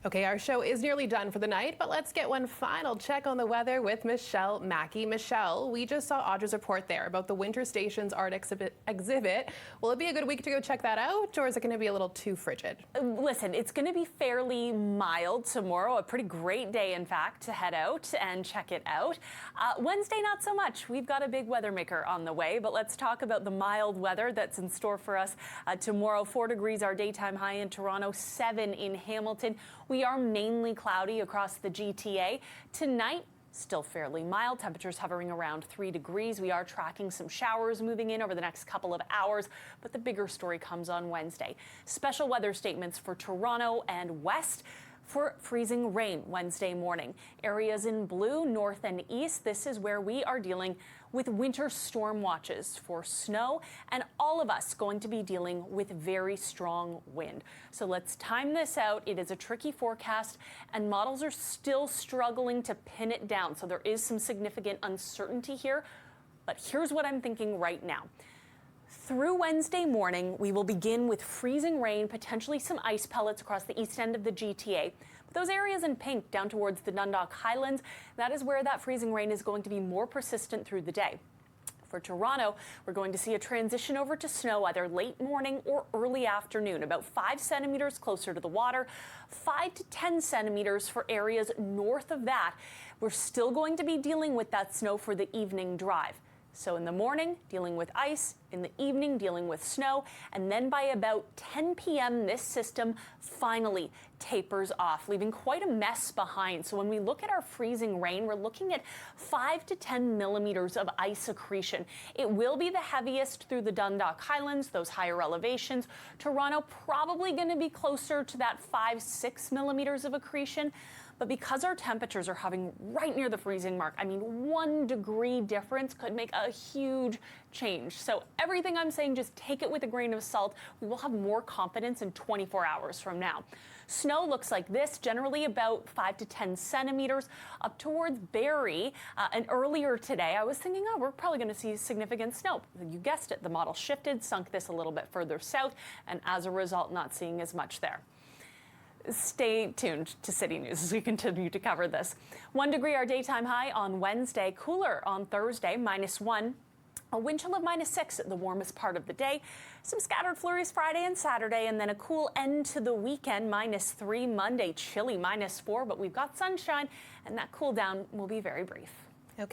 Okay, our show is nearly done for the night, but let's get one final check on the weather with Michelle Mackey. Michelle, we just saw Audra's report there about the winter station's art exhibit. Will it be a good week to go check that out, or is it going to be a little too frigid? Listen, it's going to be fairly mild tomorrow, a pretty great day, in fact, to head out and check it out. Wednesday, not so much. We've got a big weather maker on the way, but let's talk about the mild weather that's in store for us tomorrow. 4 degrees our daytime high in Toronto, 7 in Hamilton. We are mainly cloudy across the GTA. Tonight, still fairly mild, temperatures hovering around 3 degrees. We are tracking some showers moving in over the next couple of hours, but the bigger story comes on Wednesday. Special weather statements for Toronto and West for freezing rain Wednesday morning. Areas in blue, north and east, this is where we are dealing with winter storm watches for snow, and all of us going to be dealing with very strong wind. So let's time this out. It is a tricky forecast, and models are still struggling to pin it down. So there is some significant uncertainty here, but here's what I'm thinking right now. Through Wednesday morning, we will begin with freezing rain, potentially some ice pellets across the east end of the GTA. But those areas in pink down towards the Dundalk Highlands, that is where that freezing rain is going to be more persistent through the day. For Toronto, we're going to see a transition over to snow either late morning or early afternoon, about 5 centimeters closer to the water, 5 to 10 centimeters for areas north of that. We're still going to be dealing with that snow for the evening drive. So in the morning, dealing with ice, in the evening, dealing with snow, and then by about 10 p.m., this system finally tapers off, leaving quite a mess behind. So when we look at our freezing rain, we're looking at 5 to 10 millimeters of ice accretion. It will be the heaviest through the Dundalk Highlands, those higher elevations. Toronto probably going to be closer to that 5-6 millimeters of accretion. But because our temperatures are hovering right near the freezing mark, I mean, 1 degree difference could make a huge change. So everything I'm saying, just take it with a grain of salt. We will have more confidence in 24 hours from now. Snow looks like this, generally about 5 to 10 centimeters up towards Barrie. And earlier today, I was thinking, oh, we're probably going to see significant snow. You guessed it, the model shifted, sunk this a little bit further south, and as a result, not seeing as much there. Stay tuned to City News as we continue to cover this. 1 degree our daytime high on Wednesday, cooler on Thursday, -1. A wind chill of -6 at the warmest part of the day. Some scattered flurries Friday and Saturday, and then a cool end to the weekend, -3 Monday, chilly -4, but we've got sunshine, and that cool down will be very brief.